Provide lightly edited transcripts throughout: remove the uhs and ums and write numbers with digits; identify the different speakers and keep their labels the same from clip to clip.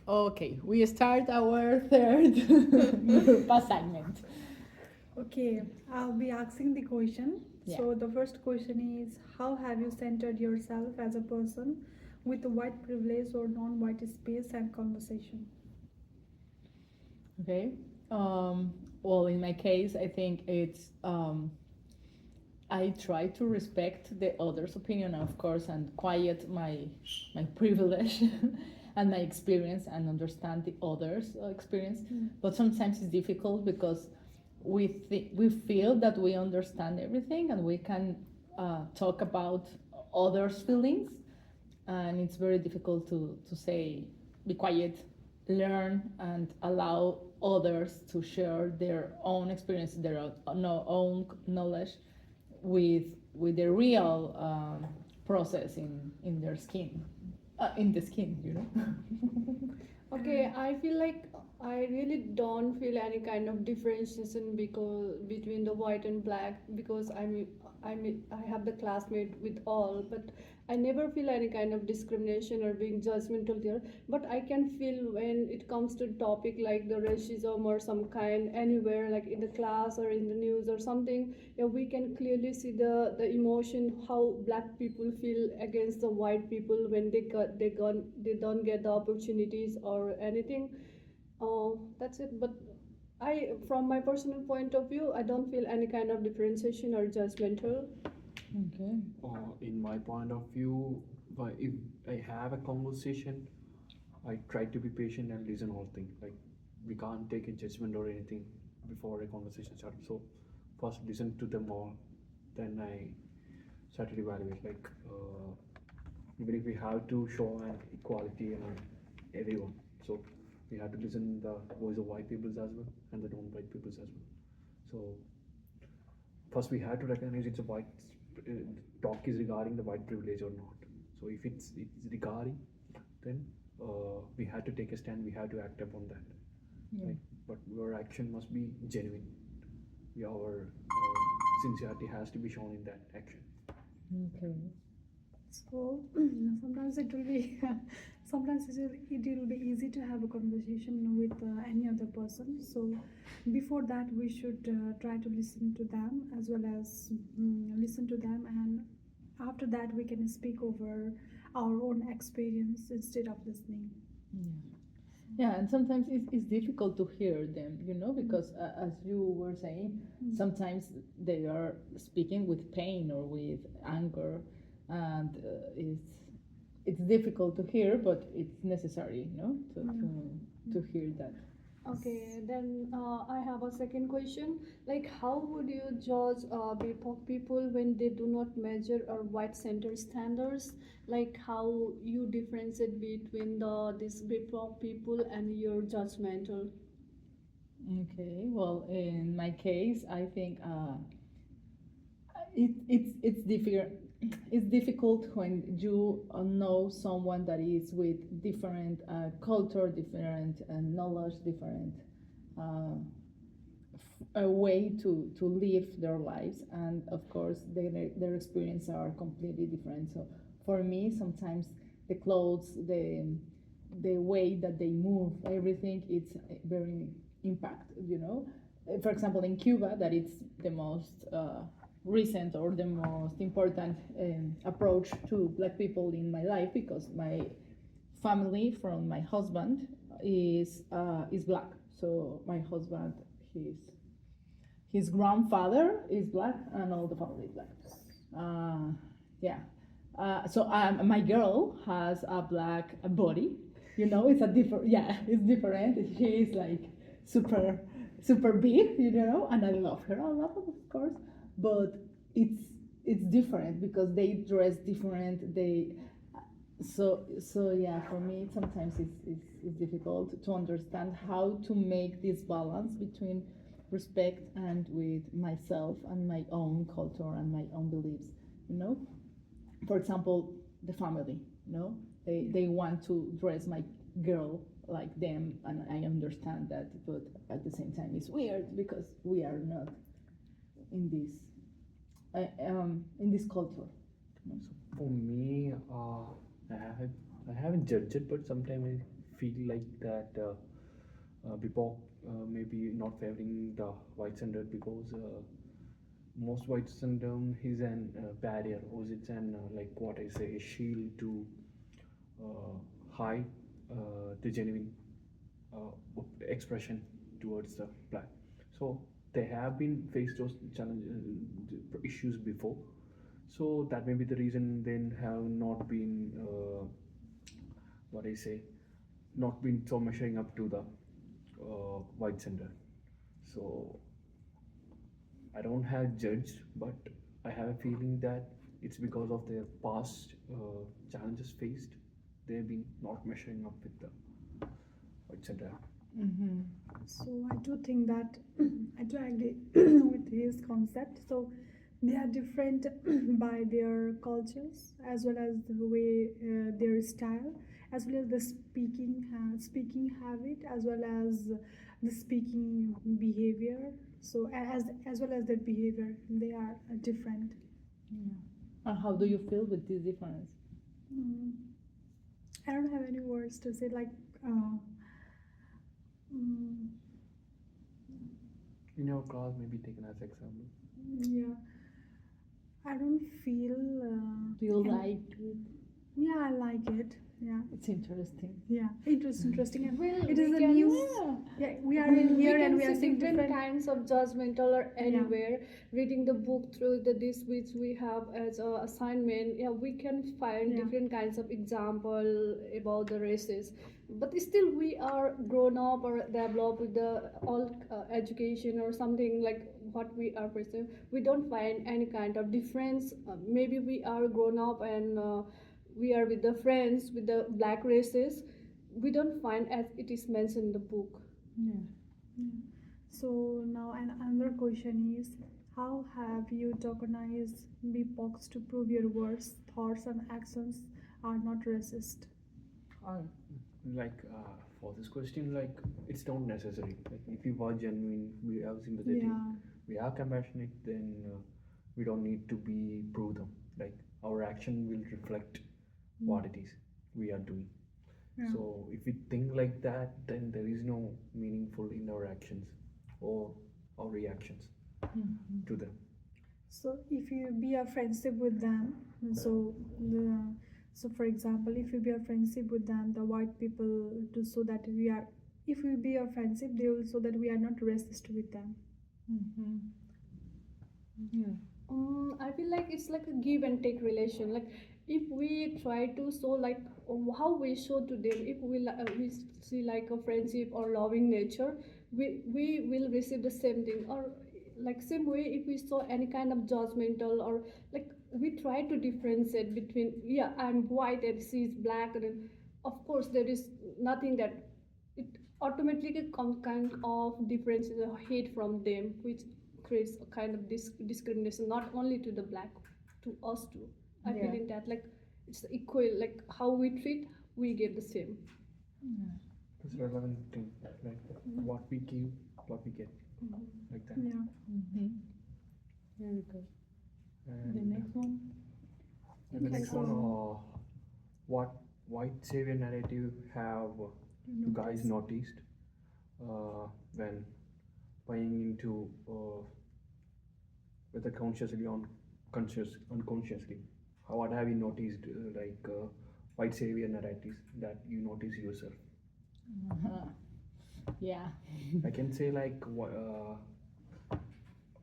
Speaker 1: Okay, we start our third group assignment.
Speaker 2: Okay, I'll be asking the question.
Speaker 1: Yeah.
Speaker 2: So, the first question is: how have you centered yourself as a person with white privilege or non white space and conversation?
Speaker 1: Okay. Well, in my case, I think it's I try to respect the other's opinion, of course, and quiet my privilege and my experience and understand the other's experience. But sometimes it's difficult because we feel that we understand everything and we can talk about others' feelings, and it's very difficult to say be quiet, learn, and allow others to share their own experience, their own knowledge with the real process in their skin, in the skin, you know.
Speaker 3: Okay, I feel like I really don't feel any kind of differentiation because between the white and black because I have the classmate with all, but I never feel any kind of discrimination or being judgmental there. But I can feel when it comes to topic like the racism or some kind anywhere, like in the class or in the news or something, yeah, we can clearly see the emotion how black people feel against the white people when they don't get the opportunities or anything. That's it. But I, from my personal point of view, I don't feel any kind of differentiation or judgmental.
Speaker 1: Okay.
Speaker 4: In my point of view, if I have a conversation, I try to be patient and listen all things. Like we can't take a judgment or anything before a conversation starts. So first listen to them all, then I start to evaluate. Even if we have to show an equality among everyone, so we have to listen the voice of white peoples as well and the non-white peoples as well. So first we have to recognize it's a white uh, talk is regarding the white privilege or not. So if it's regarding, then we have to take a stand. We have to act upon that.
Speaker 1: Yeah.
Speaker 4: Right? But your action must be genuine. Your sincerity has to be shown in that action.
Speaker 1: Okay.
Speaker 2: So, sometimes it will be sometimes it will be easy to have a conversation with any other person. So, before that, we should try to listen to them as well as listen to them, and after that, we can speak over our own experience instead of listening.
Speaker 1: Yeah. Yeah, and sometimes it's difficult to hear them, you know, because as you were saying, sometimes they are speaking with pain or with anger, and it's difficult to hear, but it's necessary, you know, to hear that.
Speaker 3: Okay, then I have a second question. Like, how would you judge BIPOC people when they do not measure or white center standards? Like, how you differentiate between the this BIPOC people and your judgmental?
Speaker 1: Okay, well, in my case, I think it's difficult. It's difficult when you know someone that is with different culture, different knowledge, different uh, a way to live their lives, and of course their experience are completely different. So for me, sometimes the clothes, the way that they move, everything, it's very impact, you know. For example, in Cuba, that it's the most recent or the most important approach to black people in my life, because my family from my husband is black. So my husband, he's his grandfather is black and all the family is black. Uh, yeah. My girl has a black body. You know, it's a different. Yeah, it's different. She is like super, super big. You know, and I love her. I love her, of course. But it's it's different because they dress different. They so yeah, for me sometimes it's difficult to understand how to make this balance between respect and with myself and my own culture and my own beliefs, you know. For example, the family, you know, they want to dress my girl like them, and I understand that, but at the same time it's weird because we are not in this in this culture, you know?
Speaker 4: So for me, I haven't judged it, but sometimes I feel like that BIPOC maybe not favoring the white gender because most white syndrome is an barrier or it's an like what I say a shield to hide the genuine expression towards the black. So they have been faced those challenges issues before. So that may be the reason they have not been what I say not been so measuring up to the white center. So I don't have judged, but I have a feeling that it's because of their past challenges faced. They've been not measuring up with the white center.
Speaker 1: Mm-hmm.
Speaker 2: So I do think that I do agree with his concept. So they are different by their cultures as well as the way their style, as well as the speaking habit, as well as the speaking behavior. So as well as their behavior, they are different.
Speaker 1: Yeah. And how do you feel with this difference?
Speaker 2: Mm. I don't have any words to say like. Mm,
Speaker 4: In your class, maybe taken as example.
Speaker 2: yeah, I don't feel.
Speaker 1: Do you
Speaker 2: any-
Speaker 1: like it?
Speaker 2: Yeah, I like it. Yeah,
Speaker 1: It's interesting.
Speaker 2: yeah, it was interesting and
Speaker 3: Well,
Speaker 2: it is
Speaker 3: we
Speaker 2: a
Speaker 3: can-
Speaker 2: new. Yeah, we are in here
Speaker 3: we
Speaker 2: and
Speaker 3: can
Speaker 2: we are
Speaker 3: see
Speaker 2: seeing
Speaker 3: different
Speaker 2: different.
Speaker 3: kinds of judgmental or anywhere. Reading the book through the this which we have as a assignment, yeah, we can find
Speaker 2: Yeah.
Speaker 3: different kinds of example about the races. But still, we are grown up or developed with the all education or something like what we are pursuing. We don't find any kind of difference. Maybe we are grown up and. We are with the friends with the black races, we don't find as it is mentioned in the book.
Speaker 1: Yeah.
Speaker 2: Yeah. So now another question is, how have you tokenized BIPOCs to prove your words, thoughts, and actions are not racist?
Speaker 4: Like for this question, like it's not necessary. Like if you are genuine, we have sympathy,
Speaker 2: Yeah.
Speaker 4: we are compassionate, then we don't need to be prove them. Like our action will reflect what it is we are doing.
Speaker 2: Yeah.
Speaker 4: So if we think like that, then there is no meaningful in our actions or our reactions
Speaker 1: Mhm.
Speaker 4: to them.
Speaker 2: So if you be a friendship with them, so so for example, if you be a friendship with them, the white people to so that we are, if we be a friendship, they will so that we are not racist with them.
Speaker 1: Mhm. Yeah.
Speaker 3: I feel like it's like a give and take relation. Like if we try to show like how we show to them, if we see like a friendship or loving nature, we will receive the same thing. Or like same way, if we saw any kind of judgmental or like we try to differentiate between yeah I'm white and she's black, and then of course there is nothing that it automatically comes kind of difference or hate from them, which creates a kind of discrimination not only to the black, to us too. I
Speaker 1: Yeah.
Speaker 3: feel in that like it's equal, like how we treat we get the same.
Speaker 1: Yeah.
Speaker 4: It's relevant thing, like what we give, what we get, like that.
Speaker 2: Yeah.
Speaker 1: Mhm. Very good.
Speaker 4: And
Speaker 1: The next one.
Speaker 4: and the next one,
Speaker 2: So-
Speaker 4: what white savior narrative have you guys noticed when buying into whether consciously or unconsciously? What have you noticed white savior narratives that you notice yourself?
Speaker 1: Uh-huh. Yeah.
Speaker 4: I can say like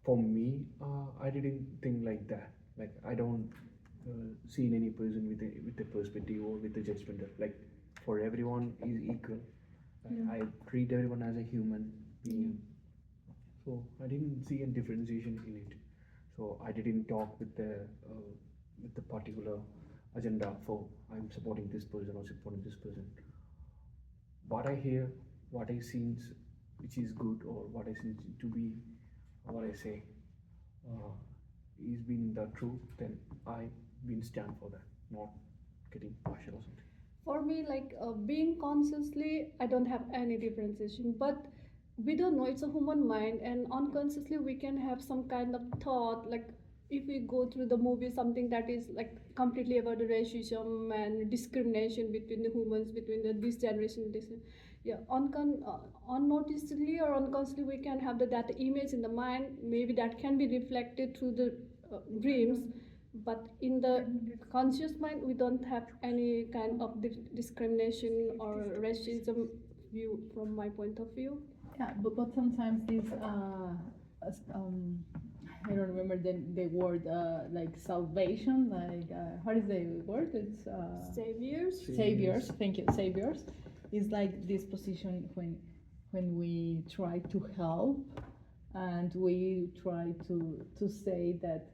Speaker 4: for me, I didn't think like that. Like I don't see any person with a perspective or with a judgmental. Like for everyone is equal.
Speaker 2: Yeah.
Speaker 4: I treat everyone as a human being. So I didn't see a differentiation in it. So I didn't talk with the particular agenda for I'm supporting this person or supporting this person. What I hear, what I see, which is good or what I see to be, what I say, is being the truth, then I will stand for that, not getting partial or something.
Speaker 3: For me, like being consciously, I don't have any differentiation, but we don't know, it's a human mind, and unconsciously we can have some kind of thought like if we go through the movie something that is like completely about the racism and discrimination between the humans, between this generation, this, yeah, unnoticedly or unconsciously we can have that image in the mind. Maybe that can be reflected through the dreams, but in the conscious mind we don't have any kind of discrimination or racism view from my point of view.
Speaker 1: Yeah, but sometimes this I don't remember the word like salvation, like what is the word? It's
Speaker 3: Saviors.
Speaker 1: saviors. Thank you, saviors. Is like this position when we try to help and we try to say that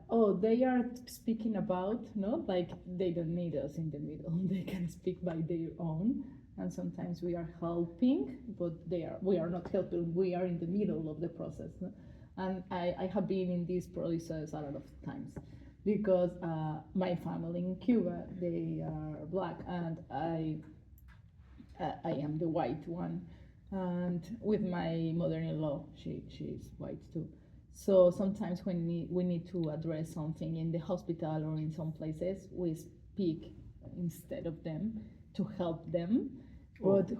Speaker 1: oh, they are speaking about, no, like they don't need us in the middle. They can speak by their own. And sometimes we are helping, but we are not helping. We are in the middle of the process. No? And I have been in this process a lot of times because my family in Cuba, they are black, and I am the white one. And with my mother-in-law, she's white too. So sometimes when we need to address something in the hospital or in some places, we speak instead of them to help them. But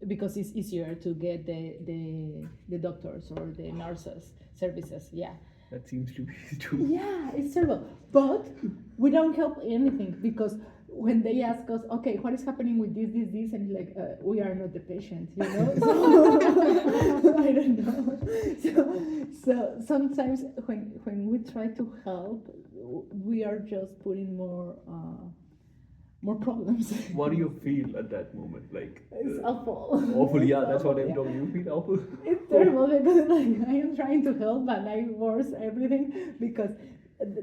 Speaker 1: because it's easier to get the doctors or the nurses services, yeah.
Speaker 4: That seems to be true.
Speaker 1: Yeah, it's terrible. But we don't help anything because when they ask us, okay, what is happening with this, and like, we are not the patient, you know? So, I don't know. So sometimes when we try to help, we are just putting more problems.
Speaker 4: What do you feel at that moment? Like
Speaker 1: It's awful.
Speaker 4: awful. Yeah,
Speaker 1: It's
Speaker 4: that's what I'm
Speaker 1: awful,
Speaker 4: talking. You feel awful.
Speaker 1: It's terrible because like I am trying to help and I worse everything because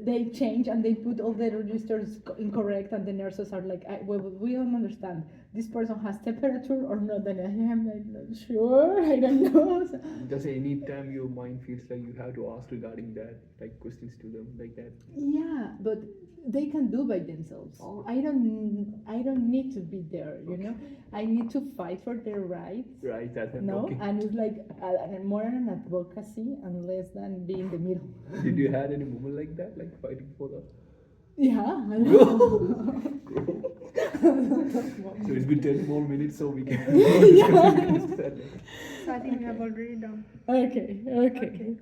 Speaker 1: they change and they put all the registers incorrect and the nurses are like, we don't understand. This person has temperature or not? And I am like, not sure. I don't know. So,
Speaker 4: Just any time your mind feels like you have to ask regarding that, like questions to them, like that.
Speaker 1: yeah, but they can do by themselves.
Speaker 4: Oh.
Speaker 1: I don't need to be there. You know, I need to fight for their rights.
Speaker 4: Right, that's what I'm
Speaker 1: No,
Speaker 4: talking.
Speaker 1: and it's like more an advocacy and less than be in the middle.
Speaker 4: Did you had any moment like that, like fighting for the?
Speaker 1: Yeah, I know.
Speaker 4: So it's been 10 more minutes, so we can.
Speaker 2: So I think we have already done.
Speaker 1: Okay.